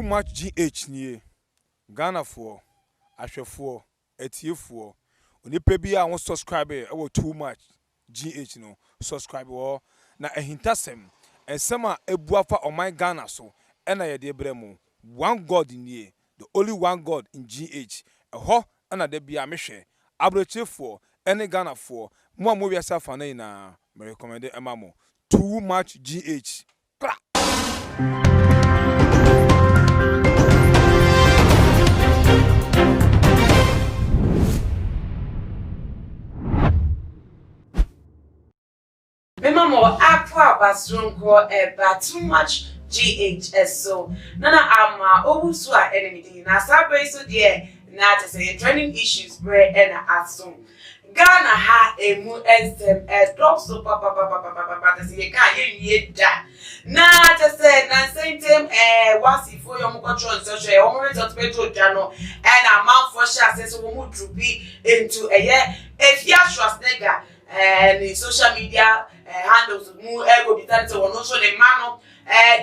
much GH nie Ghana for ahwefo etiefo onipa bi a won subscribe e too much GH no subscribe wo na ehintasem ensem a ebuafa oman Ghana so e na ye de bremu one God nie the only one God in GH eho na da bia mehwe abrochefo ene Ghana for mo a mo wiasa fa na ina me recommend emamo too much GH kra. Remember, aqua basrunko eba too much GHS so nana ama obusua enemy na sabe so there na to say trending issues where and aso Ghana ha emu ensem drop so papa to say can ye da na to say na same time wasi for your control so share o mo result petrol jano and amount for share say so mo drubi into if ya Schwarzenegger and the social media handles mu ego bitani to wono so the man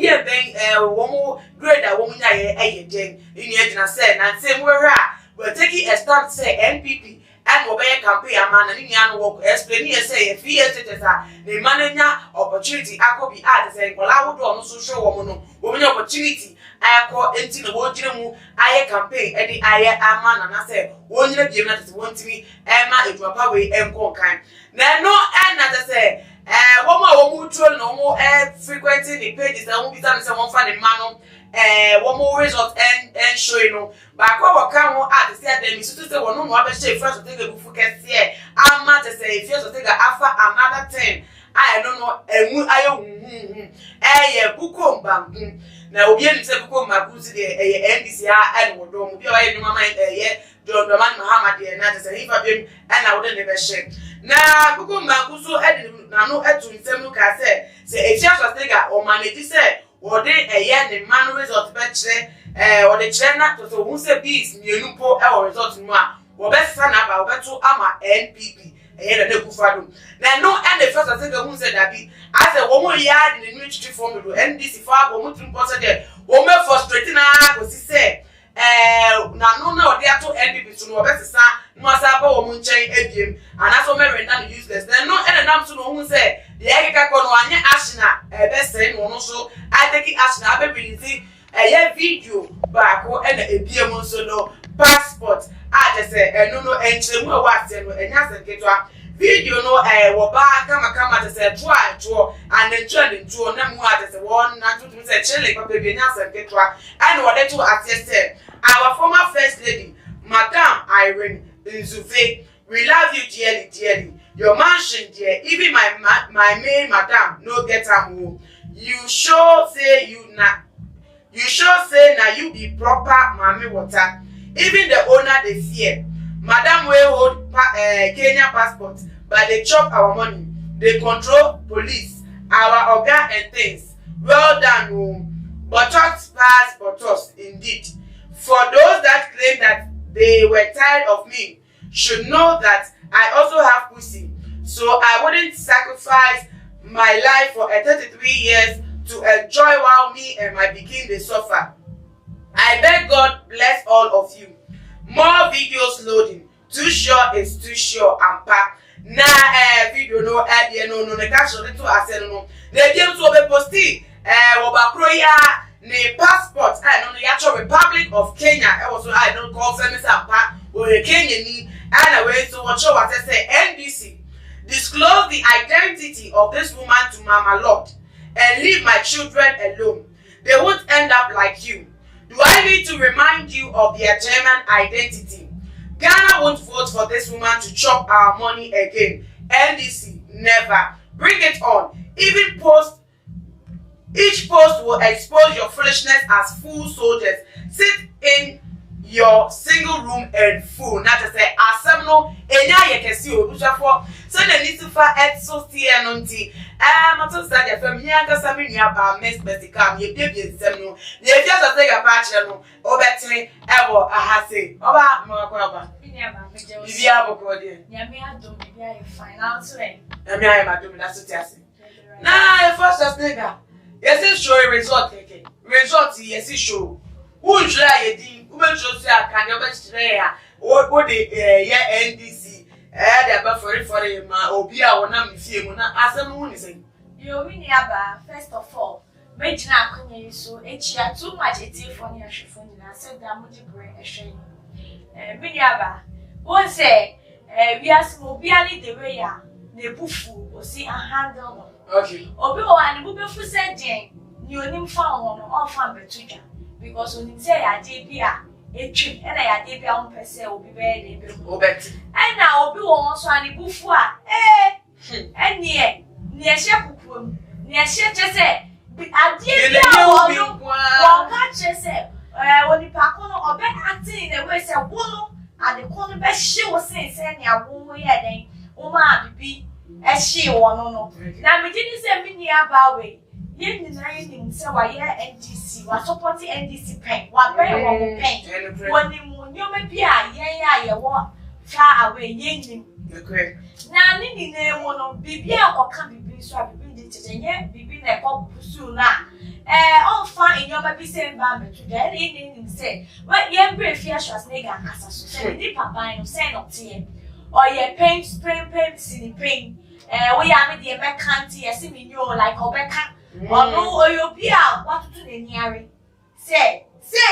die ben wo grade a wo nya ye den ini e gina say na say where we take a start say NPP and we be campaign amana ni nya no work explain here say if years teta the manager opportunity akobi add say kola wo do no so show wo no wo nya opportunity ayako enti no wo gire mu aye campaign e di aye amana na say wo nyina biem na tete wontimi ma eduapa we enko kan na no na to say wo troll no mo frequenting the pages that won bitan say won fa the man wo result and show you know ba kwa waka won at say dem so say won no aba share first to take a bufu kese ama to say if you to take after another 10 I don't know emu ayo ye bukomba na obi eni say bukomba kuzi de NDC and wodo mo bi o ye no mama ye John Dramani Mahama de na to say if abem na wodo ne be share na bukomba kuso na no etu nsem no ka say if you to take o manage say wode ne man result be kire wode kire na to so hu say bees mienu po e result mu a wo be sa na ba wo be to ama NPP na kufado na no and the first say hu say that be as a wo mo yard in the new chief form do NDC for wo mo trim post there wo me frustrating na go si say na no na ode ato NPP so no be sa no asa ba wo mo nchen ebiem and aso me render no useless na no and nam so no hu say the ekeka ko no anye ashina be say no no so I take ashina ability video back ko and ebiem so no passport just say no enchemu e wa se no enya se ketwa video no wo ba kama just say to and then to na mu just say one na to say chele papa bi enya se ketwa and what to attest our former first lady Madam Irene Nzuve, we love you dearly. Your mansion dear, even my main madam no get am home. You sure say na you be proper mami water. Even the owner they fear. Madam will hold Kenya passport, but they chop our money. They control police, our organ and things. Well done, buttocks pass buttocks indeed. For those that claim that they were tired of me, should know that I also have pussy. So I wouldn't sacrifice my life for 33 years to enjoy while me and my begin they suffer. I beg God bless all of you. More videos loading. Too sure is too sure and pack. Na video no no ne ka so to ase no. Na dem so be posti wo ba pro ya ne passport no ya cho Republic of Kenya also I don't call famous and pack o Kenya ni and we so what show what say NBC disclose the identity of this woman to Mama Lord and leave my children alone. They won't end up like you. Do I need to remind you of their German identity? Ghana won't vote for this woman to chop our money again. NDC, never. Bring it on. Each post will expose your foolishness as full soldiers. Sit in your single room and full. Not to say, asemno, enya ye kesi o so the need to fa so tie no nti mato sta dia fam nya ka sami nya ba mes betikam ye bie nsem no ye fia so say ga pa kire no obetene ewo ahase oba mo akwa ba nya ba meje o bia boko de nya me adom bia ye final to e nya me ayi madom na so tiase na e first as nigga yes show result keke result yes show Who try a thing? Who will show you a can you best try? What the NDC? The buffer for him, Obia, or Nam, Fiona, as a moon is saying. You mean Yaba, first of all, Majina Kunya so each year too much a tea for near Shifuna, said that Moody Brain a shame. Minyaba, one say, we are Mobiani the way the bufu will see a handle. Okay. Obi and Bufu said, Jane, you didn't found one or found Betuja because when you say I did be a tree and I did be on per se will be very Obet. And now Obi also and the bufua, and near Shepupum, near Shetche. I did one catcher said, when the Pacono or Ben acting in the way said, Wolo, and the corner best she was saying, sending a woman heading, Oma be as she won. No, now we didn't say me about way. Yen denying so I hear NDC was supporting NDC pen, what very one pen. When the moon you may be a yeah, walk far away, yen. Now, Nini name one of Bibia or can be so I be it and yet be a pop soon now. All fine in your baby saying Bambi today, in say, what young brave fish was nigger and cassa, so deep a bine of sand of tea. Or ye paint, spring paints in the pain. We are made the American tea, see me you like Obeka. Or no, or you'll be out, what to do the nearing. Say,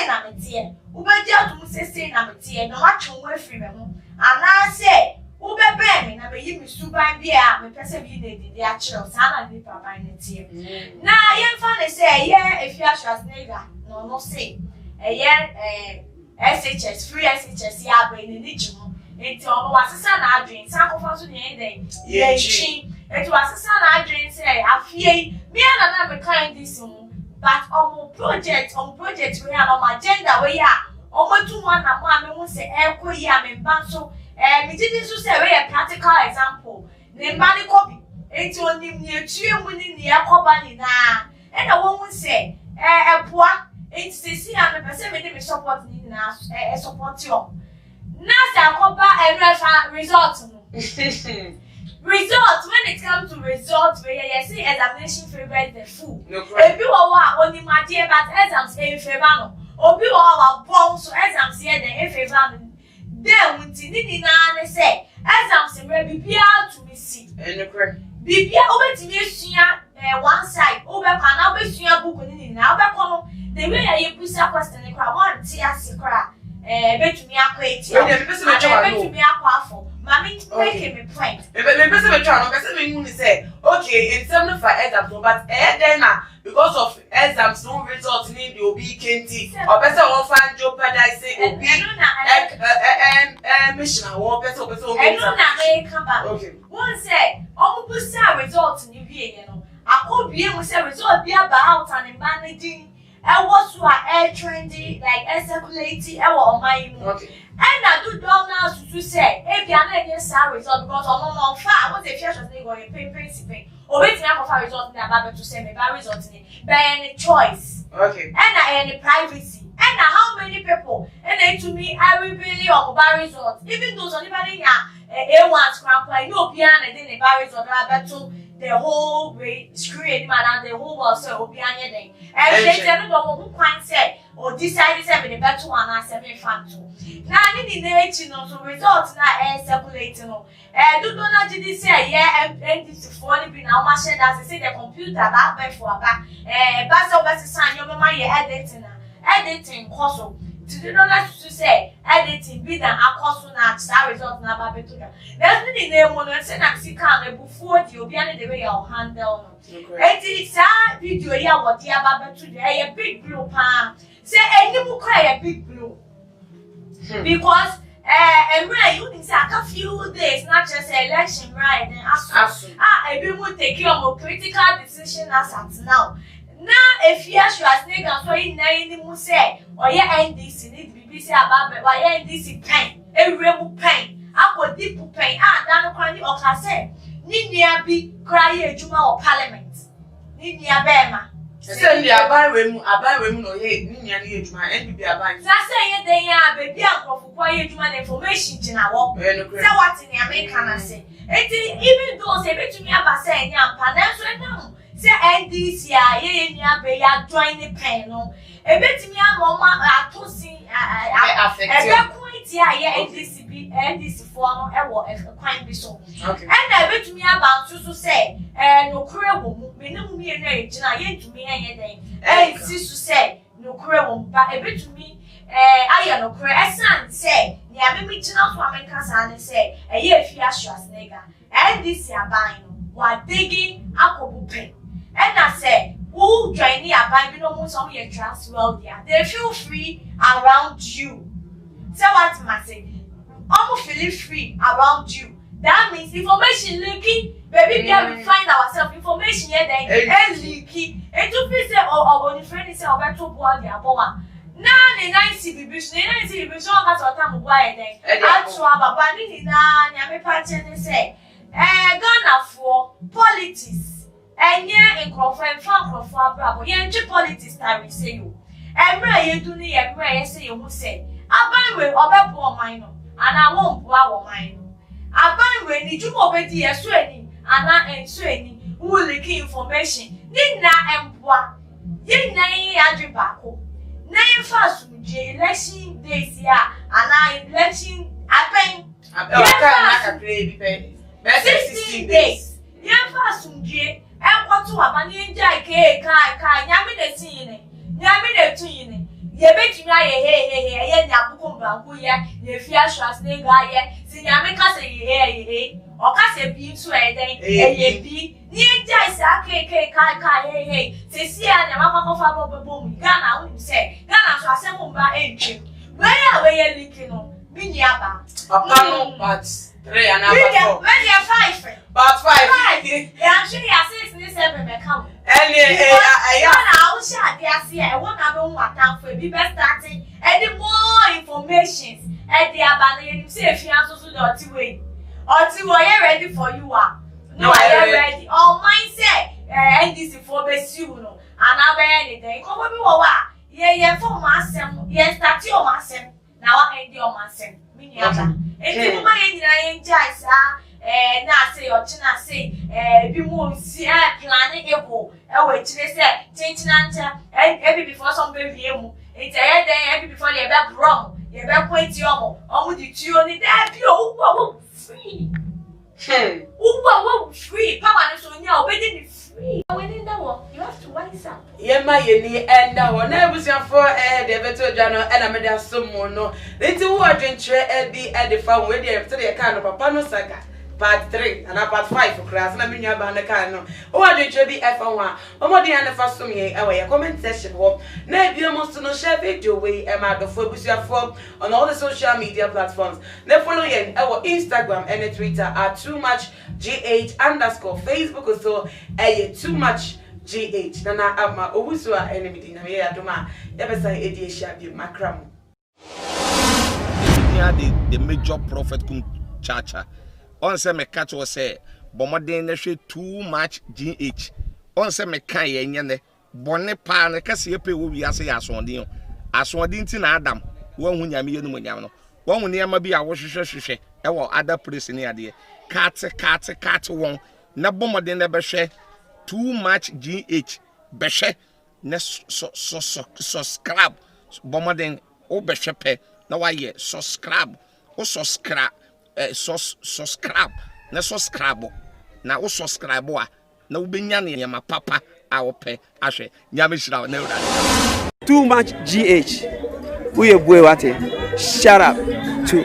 I'm a dear. Uber to say, I'm a dear, no much away from them. And I say, Ube Benny, I may you be super and be out, my person be the actual son and the papa in the tear. Now, young father say, yeah, if you are nigger, no, say. A year, SHS, free SHS, yeah, but in the niche. It was a son I drink, sacrifice to the ending. It was a son I drink, say, I fear me and another kind this one. But on project, we have on my agenda, we are. Over 2 1 and 1, won't say, Echo Yam and Banso. We didn't say a practical example. The body copy. It's only near 2 winning the company now. And a woman say, poor, it's the sea and the person supporting us, a support you. Nasa Copa and results. Results when it comes to results, where you see examination favors the fool. If you are only my dear, but exams in favor. Or you are born so exams here, the favor. Then, when Tinina say, exams in Bibia to me see. Bibia over to me, one side, over can always see a book in now. The way you put a question, I want to see a secret. Bet me a quaint. Bet me a quaffle. Mammy, making me point. The person will try to say, okay, in 75 exams, but then because of exams, no results need the OB Kenti, or better one find jeopardizing OB mission. Or better, okay. One say, almost results in the I could be able to say result be about and managing. I was who are air trendy, like air circulating, or my okay. And I do now to say, if you are not against our result, because on far, I want a church of they going to pay principal. Or waiting for a result in the to say, maybe results in it, by any choice. Okay. And any privacy. And how many people, and then to me, I will really or by results. Even those on anybody A1 scramble, I know piano and then a by result, to the whole way screen man and the whole world so will be anything. And they tell them who can say or decide to the better one as a fan too. Now, I need the nature of results now air circulating. Do not say, yeah, and this is for be now machine as I say the computer back by for a back. But over to sign your mama, editing course. To do not like to say editing be than a course now that result now by better. There's many name one and say that she can before the Obiani the way I'll handle. It's a video here what the about today a big blue pan. Say any more cry a big blue. Because and right you think a few days not just election right then I be more take your more critical decision as at now. Now, if you are nigga, so you know, say, or your NDC need BBC about why NDC pain, a real pain, I deep pain, down the or say, Ninia be cry a Juma or Parliament. Ninia Bema. Send you a buy women or hate Ninia Juma and be a buy. That's saying they are baby uncle for quiet human information in our walk. So what in the American I say? Even those a bit to me about saying, young Panels right now. say NDC ye nya be ya join the pen no ebetimi amoma atosin affect ye NDC for no e wo kwan bi so and ebetimi about so say no kure wo mu me ne mu ye na e gina ye ntumi ye den si so say no kure wo ba ebetumi aye no kure esan say ni abemi gina so America san say ye afia Schwarzenegger NDC aban no wa digging akobu pen and I say who join the aban no mo some ye trust well there they feel free around you. So what must say almost feel free around you. That means information leaking baby we find ourselves information here then leaky and to be say or friend say or better board their boa na ne nice bibi so got to time boy then atu ababa ni na nyame pa che say Ghana for politics enye nkrofo abrabo ye politics tari say you emre ye du ni emre ye say you say abanwe obepo oman no ana won bo awo man no abanwe ni jumo obedi ye so ani ana enso ani who leak information ni na emboa ye na ye adwebako na ye fast election days ya ana election apen na create be 16 days. Ye fast unje enkoto abani nja kai nyame de tin nyame de tun ye betumi aye ye nyabuko mbanku ye fia Schwarzenegger ye si nyame ka se ye o ka se bi nso eden ye bi ni nja isa kai se si a nyama kwakofa bobo mu Ghana unu se Ghana so asem mba entwe we ye likino bi ni aba no but 3 and a half. When you're 5. But 5. Yeah, I'm sure you're 6 this ever become. And I will share the year. I won't have one time for be best starting. And the more information at the abandoned say if you have to do the way. Or to are ready for you are. No, I am ready. All mine say NDC for best you know. And I'll be anything. Come on, yeah, for myself. Yes, start your myself. Now I end your myself. Enti mama ye nyina ye njai sa na say o china say bi mo si plan ego e we chire say chinchina ncha e before some baby emu enti ye den before ye be brom ye be point omo di tuo ni da bi o wo free wo free power no so nya obedi ni free when in that one you have to wise up ye ma ye ni enda ho na ebusiafo de beto dwa no na me da somo no leti wo adwenkyere bi de fa wo de to de ka no papa no saga part 3 and part 5 class na me nua ba na ka no wo adwenkyere bi fa ho a omodi ya na fa som ye e we comment section ho na bi mo so no share video we e ma do fo ebusiafo on all the social media platforms na follow ye e wo Instagram and Twitter at @toomachgh_ Facebook so too much GH nana ama owusu a enemidi na ye adoma e be say edi ehia bi makram the major prophet kun chacha on say me catch o say bomoden na hwe too much GH on say me kan ye nyene bone pa na kase ye pe wo wi ase ya asonde nti na adam wo hu nyame ye no nyam no wo hu ne ma bi a wo hwehwehwehwe e wo other place ne ade kat won na bomoden na be hwe too much GH beshe ne subscribe bomoden o beshe pe na wa ye subscribe o subscribe na subscribe na o subscribe a na wo benya ne ma papa a wo pe ahwe nyame shira na ura too much GH we boy wate shout out to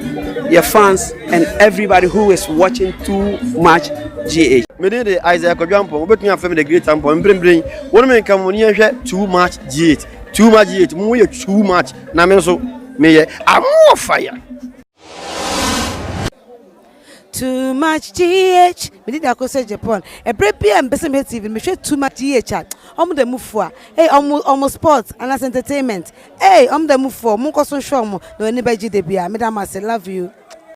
your fans and everybody who is watching too much GH. Me dey Isaac Odwampo, obetun afem the great ampo mbrembren. Wonu me nka mo ne hwe too much GH. Too much GH, mo ye too much. Na me so me ye amo fire. Too much GH. Me did akose Japan. E prepare mbese me TV me hwe too much GH. Omo de mufo a. Hey, omo sports and as entertainment. Hey, omo de mufo. Mo ko so show mo. No any beji de bia. Me da ma say love you.